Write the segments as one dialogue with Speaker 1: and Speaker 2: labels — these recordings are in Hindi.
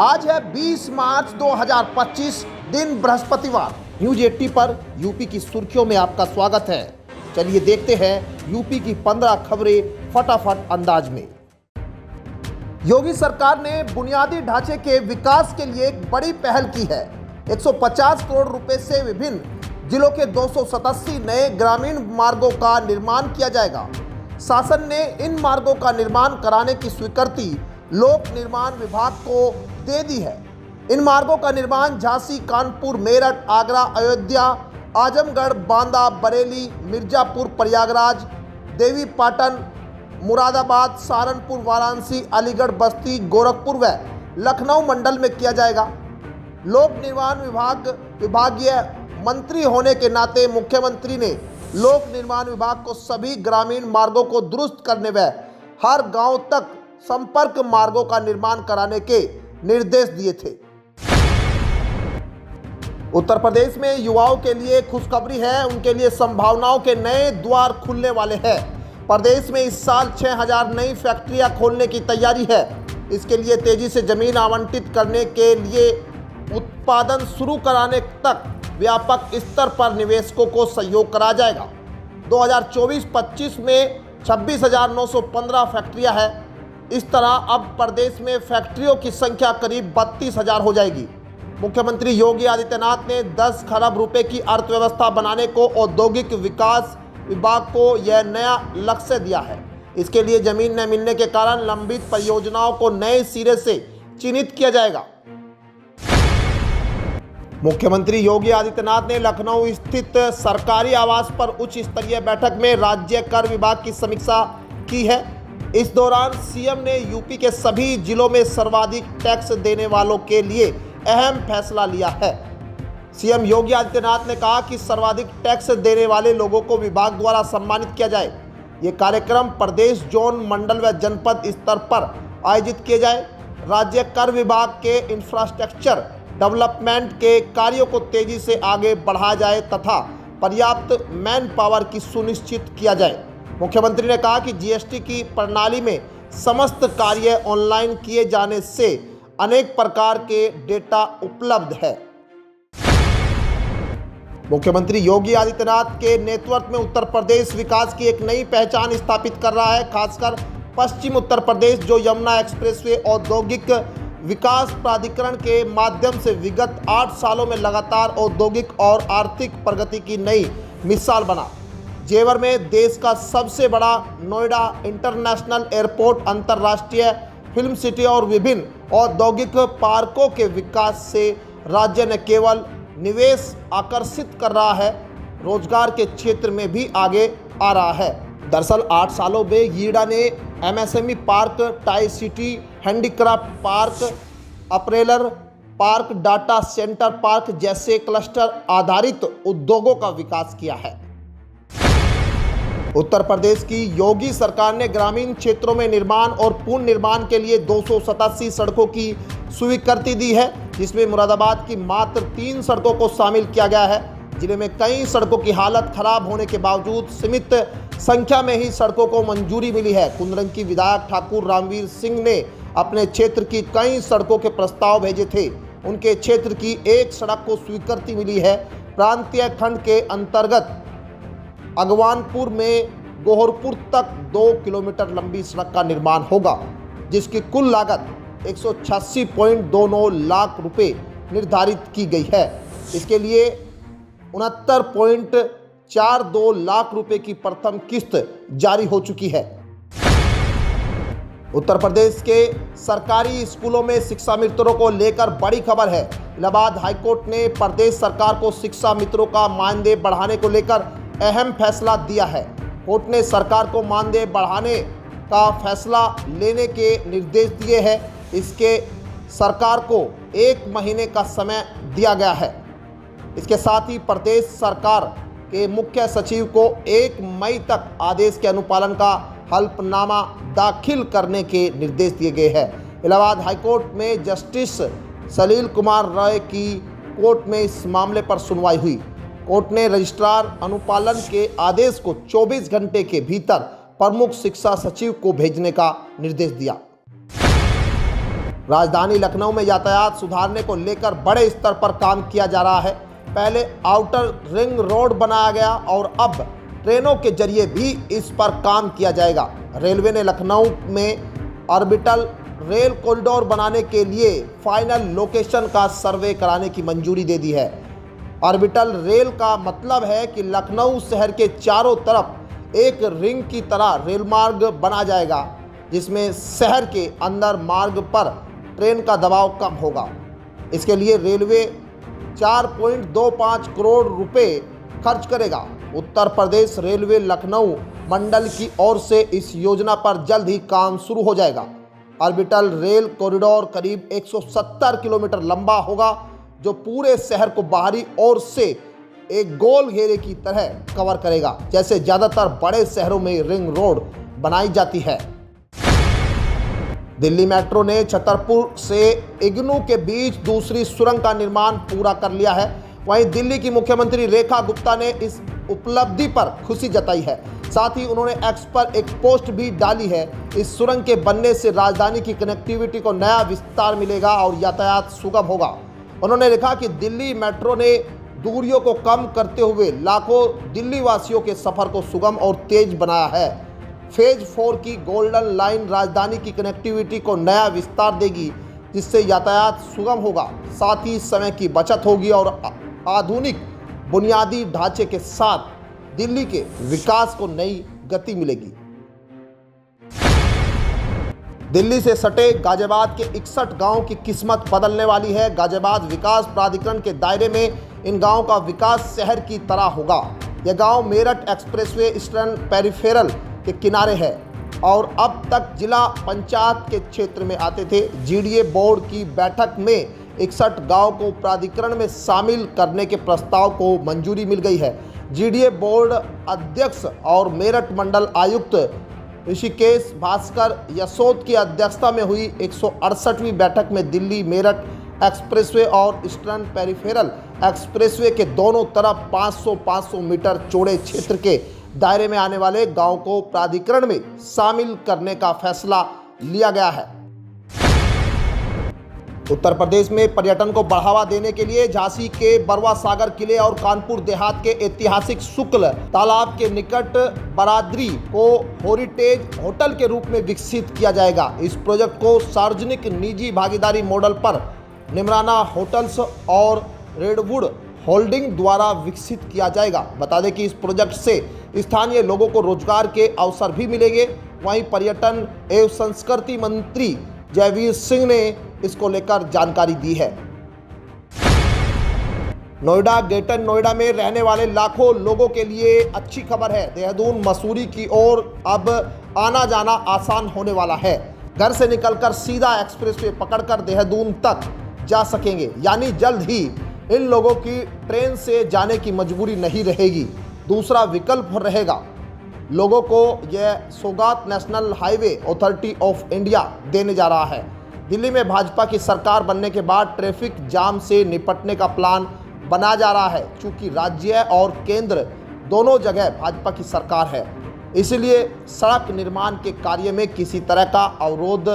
Speaker 1: आज है 20 मार्च 2025, दिन बृहस्पतिवार। न्यूज 80 पर यूपी की सुर्खियों में आपका स्वागत है। चलिए देखते हैं यूपी की 15 खबरें फटाफट अंदाज में। योगी सरकार ने बुनियादी ढांचे के विकास के लिए एक बड़ी पहल की है। 150 करोड़ रुपए से विभिन्न जिलों के 287 नए ग्रामीण मार्गों का निर्माण किया जाएगा। शासन ने इन मार्गों का निर्माण कराने की स्वीकृति लोक निर्माण विभाग को दे दी है। इन मार्गों का निर्माण झांसी, कानपुर, मेरठ, आगरा, अयोध्या, आजमगढ़, बांदा, बरेली, मिर्जापुर, प्रयागराज, देवी पाटन, मुरादाबाद, सहारनपुर, वाराणसी, अलीगढ़, बस्ती, गोरखपुर व लखनऊ मंडल में किया जाएगा। लोक निर्माण विभागीय मंत्री होने के नाते मुख्यमंत्री ने लोक निर्माण विभाग को सभी ग्रामीण मार्गों को दुरुस्त करने व हर गांव तक संपर्क मार्गों का निर्माण कराने के निर्देश दिए थे। उत्तर प्रदेश में युवाओं के लिए खुशखबरी है। उनके लिए संभावनाओं के नए द्वार खुलने वाले हैं। प्रदेश में इस साल 6000 नई फैक्ट्रियां खोलने की तैयारी है। इसके लिए तेजी से जमीन आवंटित करने के लिए उत्पादन शुरू कराने तक व्यापक स्तर पर निवेशकों को सहयोग करा जाएगा। 2024-25 में 26,915 फैक्ट्रियां हैं। इस तरह अब प्रदेश में फैक्ट्रियों की संख्या करीब 32,000 हो जाएगी। मुख्यमंत्री योगी आदित्यनाथ ने 10 खरब रुपए की अर्थव्यवस्था बनाने को औद्योगिक विकास विभाग को यह नया लक्ष्य दिया है। इसके लिए जमीन न मिलने के कारण लंबित परियोजनाओं को नए सिरे से चिन्हित किया जाएगा। मुख्यमंत्री योगी आदित्यनाथ ने लखनऊ स्थित सरकारी आवास पर उच्च स्तरीय बैठक में राज्य कर विभाग की समीक्षा की है। इस दौरान सीएम ने यूपी के सभी जिलों में सर्वाधिक टैक्स देने वालों के लिए अहम फैसला लिया है। सीएम योगी आदित्यनाथ ने कहा कि सर्वाधिक टैक्स देने वाले लोगों को विभाग द्वारा सम्मानित किया जाए। ये कार्यक्रम प्रदेश, जोन, मंडल व जनपद स्तर पर आयोजित किए जाए। राज्य कर विभाग के इंफ्रास्ट्रक्चर डेवलपमेंट के कार्यों को तेजी से आगे बढ़ाया जाए तथा पर्याप्त मैन पावर की सुनिश्चित किया जाए। मुख्यमंत्री ने कहा कि जीएसटी की प्रणाली में समस्त कार्य ऑनलाइन किए जाने से अनेक प्रकार के डेटा उपलब्ध है। मुख्यमंत्री योगी आदित्यनाथ के नेतृत्व में उत्तर प्रदेश विकास की एक नई पहचान स्थापित कर रहा है। खासकर पश्चिम उत्तर प्रदेश, जो यमुना एक्सप्रेसवे औद्योगिक विकास प्राधिकरण के माध्यम से विगत 8 सालों में लगातार औद्योगिक और आर्थिक प्रगति की नई मिसाल बना। जेवर में देश का सबसे बड़ा नोएडा इंटरनेशनल एयरपोर्ट, अंतर्राष्ट्रीय फिल्म सिटी और विभिन्न औद्योगिक पार्कों के विकास से राज्य न केवल निवेश आकर्षित कर रहा है, रोजगार के क्षेत्र में भी आगे आ रहा है। दरअसल 8 सालों में गीडा ने MSME park, tie city, handicraft park, apparel park, data centre park जैसे क्लस्टर आधारित उद्योगों का विकास किया है। उत्तर प्रदेश की योगी सरकार ने ग्रामीण क्षेत्रों में निर्माण और पूर्ण निर्माण के लिए 287 सड़कों की स्वीकृति दी है, जिसमें मुरादाबाद की मात्र 3 सड़कों को शामिल किया गया है। जिले में कई सड़कों की हालत खराब होने के बावजूद सीमित संख्या में ही सड़कों को मंजूरी मिली है। कुंदरंकी विधायक ठाकुर रामवीर सिंह ने अपने क्षेत्र की कई सड़कों के प्रस्ताव भेजे थे। उनके क्षेत्र की एक सड़क को स्वीकृति मिली है। प्रांतीय खंड के अंतर्गत अगवानपुर में गोहरपुर तक 2 किलोमीटर लंबी सड़क का निर्माण होगा, जिसकी कुल लागत 186.29 लाख रुपए निर्धारित की गई है। इसके लिए 69.42 लाख रुपए की प्रथम किस्त जारी हो चुकी है। उत्तर प्रदेश के सरकारी स्कूलों में शिक्षा मित्रों को लेकर बड़ी खबर है। इलाहाबाद हाईकोर्ट ने प्रदेश सरकार को शिक्षा मित्रों का मानदेय बढ़ाने को लेकर अहम फैसला दिया है। कोर्ट ने सरकार को मानदेय बढ़ाने का फैसला लेने के निर्देश दिए हैं। इसके सरकार को 1 महीने का समय दिया गया है। इसके साथ ही प्रदेश सरकार के मुख्य सचिव को 1 मई तक आदेश के अनुपालन का हल्फनामा दाखिल करने के निर्देश दिए गए हैं। इलाहाबाद हाईकोर्ट में जस्टिस सलील कुमार राय की कोर्ट में इस मामले पर सुनवाई हुई। कोर्ट ने रजिस्ट्रार अनुपालन के आदेश को 24 घंटे के भीतर प्रमुख शिक्षा सचिव को भेजने का निर्देश दिया। राजधानी लखनऊ में यातायात सुधारने को लेकर बड़े स्तर पर काम किया जा रहा है। पहले आउटर रिंग रोड बनाया गया और अब ट्रेनों के जरिए भी इस पर काम किया जाएगा। रेलवे ने लखनऊ में ऑर्बिटल रेल कॉरिडोर बनाने के लिए फाइनल लोकेशन का सर्वे कराने की मंजूरी दे दी है। ऑर्बिटल रेल का मतलब है कि लखनऊ शहर के चारों तरफ एक रिंग की तरह रेल मार्ग बना जाएगा, जिसमें शहर के अंदर मार्ग पर ट्रेन का दबाव कम होगा। इसके लिए रेलवे 4.25 करोड़ रुपए खर्च करेगा। उत्तर प्रदेश रेलवे लखनऊ मंडल की ओर से इस योजना पर जल्द ही काम शुरू हो जाएगा। ऑर्बिटल रेल कॉरिडोर करीब 170 किलोमीटर लंबा होगा, जो पूरे शहर को बाहरी ओर से एक गोल घेरे की तरह कवर करेगा, जैसे ज़्यादातर बड़े शहरों में रिंग रोड बनाई जाती है। दिल्ली मेट्रो ने छतरपुर से इग्नू के बीच दूसरी सुरंग का निर्माण पूरा कर लिया है। वहीं दिल्ली की मुख्यमंत्री रेखा गुप्ता ने इस उपलब्धि पर खुशी जताई है। साथ ही उन्होंने एक्स पर एक पोस्ट भी डाली है। इस सुरंग के बनने से राजधानी की कनेक्टिविटी को नया विस्तार मिलेगा और यातायात सुगम होगा। उन्होंने लिखा कि दिल्ली मेट्रो ने दूरियों को कम करते हुए लाखों दिल्ली वासियों के सफर को सुगम और तेज बनाया है। फेज 4 की गोल्डन लाइन राजधानी की कनेक्टिविटी को नया विस्तार देगी, जिससे यातायात सुगम होगा, साथ ही समय की बचत होगी और आधुनिक बुनियादी ढांचे के साथ दिल्ली के विकास को नई गति मिलेगी। दिल्ली से सटे गाजियाबाद के 61 गांवों की किस्मत बदलने वाली है। गाजियाबाद विकास प्राधिकरण के दायरे में इन गांवों का विकास शहर की तरह होगा। यह गांव मेरठ एक्सप्रेसवे ईस्टर्न पेरिफेरल के किनारे है और अब तक जिला पंचायत के क्षेत्र में आते थे। जीडीए बोर्ड की बैठक में 61 गांव को प्राधिकरण में शामिल करने के प्रस्ताव को मंजूरी मिल गई है। जीडीए बोर्ड अध्यक्ष और मेरठ मंडल आयुक्त ऋषिकेश भास्कर यशोद की अध्यक्षता में हुई 168वीं बैठक में दिल्ली मेरठ एक्सप्रेसवे और ईस्टर्न पेरिफेरल एक्सप्रेसवे के दोनों तरफ 500 मीटर चौड़े क्षेत्र के दायरे में आने वाले गांव को प्राधिकरण में शामिल करने का फैसला लिया गया है। उत्तर प्रदेश में पर्यटन को बढ़ावा देने के लिए झांसी के बरवा सागर किले और कानपुर देहात के ऐतिहासिक शुक्ल तालाब के निकट बरादरी को हेरिटेज होटल के रूप में विकसित किया जाएगा। इस प्रोजेक्ट को सार्वजनिक निजी भागीदारी मॉडल पर निमराना होटल्स और रेडवुड होल्डिंग द्वारा विकसित किया जाएगा। बता दें कि इस प्रोजेक्ट से स्थानीय लोगों को रोजगार के अवसर भी मिलेंगे। वहीं पर्यटन एवं संस्कृति मंत्री जयवीर सिंह ने इसको लेकर जानकारी दी है। नोएडा ग्रेटर नोएडा में रहने वाले लाखों लोगों के लिए अच्छी खबर है। देहरादून मसूरी की ओर अब आना जाना आसान होने वाला है। घर से निकलकर सीधा एक्सप्रेसवे पकड़कर देहरादून तक जा सकेंगे, यानी जल्द ही इन लोगों की ट्रेन से जाने की मजबूरी नहीं रहेगी। दूसरा विकल्प रहेगा। लोगों को यह सौगात national highway authority of India देने जा रहा है। दिल्ली में भाजपा की सरकार बनने के बाद ट्रैफिक जाम से निपटने का प्लान बनाया जा रहा है। चूंकि राज्य और केंद्र दोनों जगह भाजपा की सरकार है, इसलिए सड़क निर्माण के कार्य में किसी तरह का अवरोध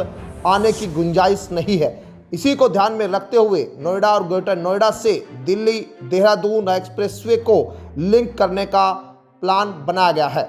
Speaker 1: आने की गुंजाइश नहीं है। इसी को ध्यान में रखते हुए नोएडा और ग्रेटर नोएडा से दिल्ली देहरादून एक्सप्रेसवे को लिंक करने का प्लान बनाया गया है।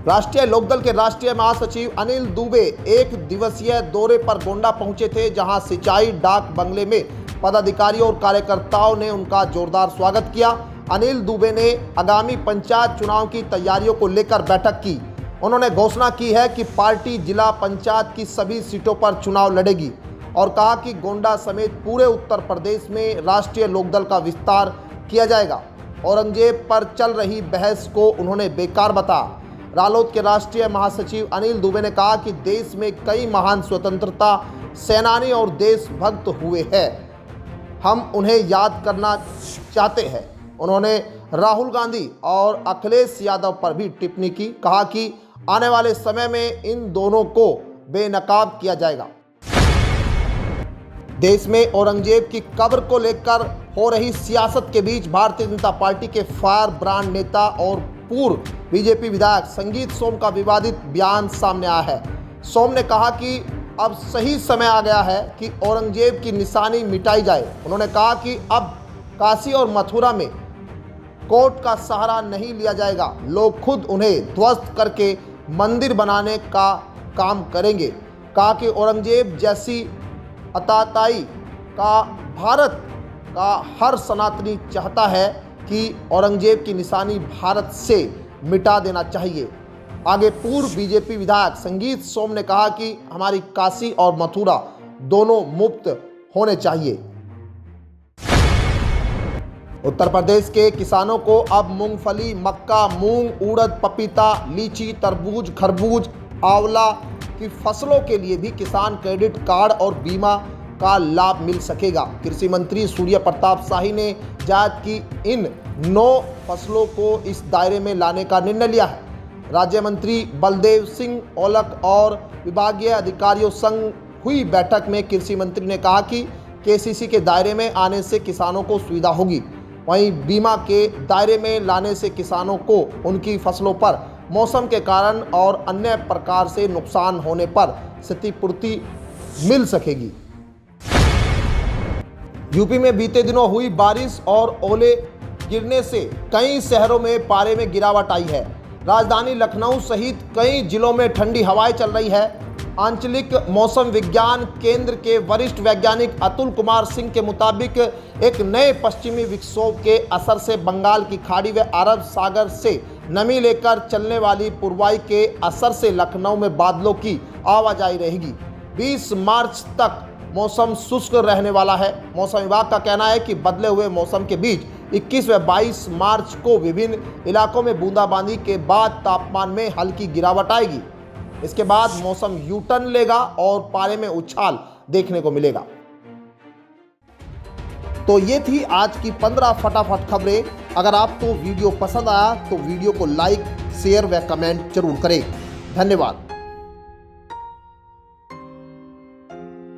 Speaker 1: राष्ट्रीय लोकदल के राष्ट्रीय महासचिव अनिल दुबे एक दिवसीय दौरे पर गोंडा पहुंचे थे, जहां सिंचाई डाक बंगले में पदाधिकारियों और कार्यकर्ताओं ने उनका जोरदार स्वागत किया। अनिल दुबे ने आगामी पंचायत चुनाव की तैयारियों को लेकर बैठक की। उन्होंने घोषणा की है कि पार्टी जिला पंचायत की सभी सीटों पर चुनाव लड़ेगी और कहा कि गोंडा समेत पूरे उत्तर प्रदेश में राष्ट्रीय लोकदल का विस्तार किया जाएगा। औरंगजेब पर चल रही बहस को उन्होंने बेकार बताया। रालोद के राष्ट्रीय महासचिव अनिल दुबे ने कहा कि देश में कई महान स्वतंत्रता सेनानी और देशभक्त हुए हैं, हम उन्हें याद करना चाहते हैं। उन्होंने राहुल गांधी और अखिलेश यादव पर भी टिप्पणी की, कहा कि आने वाले समय में इन दोनों को बेनकाब किया जाएगा। देश में औरंगजेब की कब्र को लेकर हो रही सियासत के बीच भारतीय जनता पार्टी के फायर ब्रांड नेता और पूर्व बीजेपी विधायक संगीत सोम का विवादित बयान सामने आया है। सोम ने कहा कि अब सही समय आ गया है कि औरंगजेब की निशानी मिटाई जाए। उन्होंने कहा कि अब काशी और मथुरा में कोर्ट का सहारा नहीं लिया जाएगा, लोग खुद उन्हें ध्वस्त करके मंदिर बनाने का काम करेंगे। कहा कि औरंगजेब जैसी अताताई का भारत का हर सनातनी चाहता है कि औरंगजेब की निशानी भारत से मिटा देना चाहिए। आगे पूर्व बीजेपी विधायक संगीत सोम ने कहा कि हमारी काशी और मथुरा दोनों मुक्त होने चाहिए। उत्तर प्रदेश के किसानों को अब मूंगफली, मक्का, मूंग, उड़द, पपीता, लीची, तरबूज, खरबूज, आंवला की फसलों के लिए भी किसान क्रेडिट कार्ड और बीमा का लाभ मिल सकेगा। कृषि मंत्री सूर्य प्रताप शाही ने जायद की इन 9 फसलों को इस दायरे में लाने का निर्णय लिया है। राज्य मंत्री बलदेव सिंह औलख और विभागीय अधिकारियों संग हुई बैठक में कृषि मंत्री ने कहा कि केसीसी के दायरे में आने से किसानों को सुविधा होगी। वहीं बीमा के दायरे में लाने से किसानों को उनकी फसलों पर मौसम के कारण और अन्य प्रकार से नुकसान होने पर क्षतिपूर्ति मिल सकेगी। यूपी में बीते दिनों हुई बारिश और ओले गिरने से कई शहरों में पारे में गिरावट आई है। राजधानी लखनऊ सहित कई जिलों में ठंडी हवाएं चल रही है। आंचलिक मौसम विज्ञान केंद्र के वरिष्ठ वैज्ञानिक अतुल कुमार सिंह के मुताबिक एक नए पश्चिमी विक्षोभ के असर से बंगाल की खाड़ी व अरब सागर से नमी लेकर चलने वाली पूर्वाई के असर से लखनऊ में बादलों की आवाजाही रहेगी। 20 मार्च तक मौसम शुष्क रहने वाला है। मौसम विभाग का कहना है कि बदले हुए मौसम के बीच 21 व 22 मार्च को विभिन्न इलाकों में बूंदाबांदी के बाद तापमान में हल्की गिरावट आएगी। इसके बाद मौसम यू टर्न लेगा और पारे में उछाल देखने को मिलेगा। तो ये थी आज की 15 फटाफट खबरें। अगर आपको वीडियो पसंद आया तो वीडियो को लाइक, शेयर व कमेंट जरूर करें। धन्यवाद।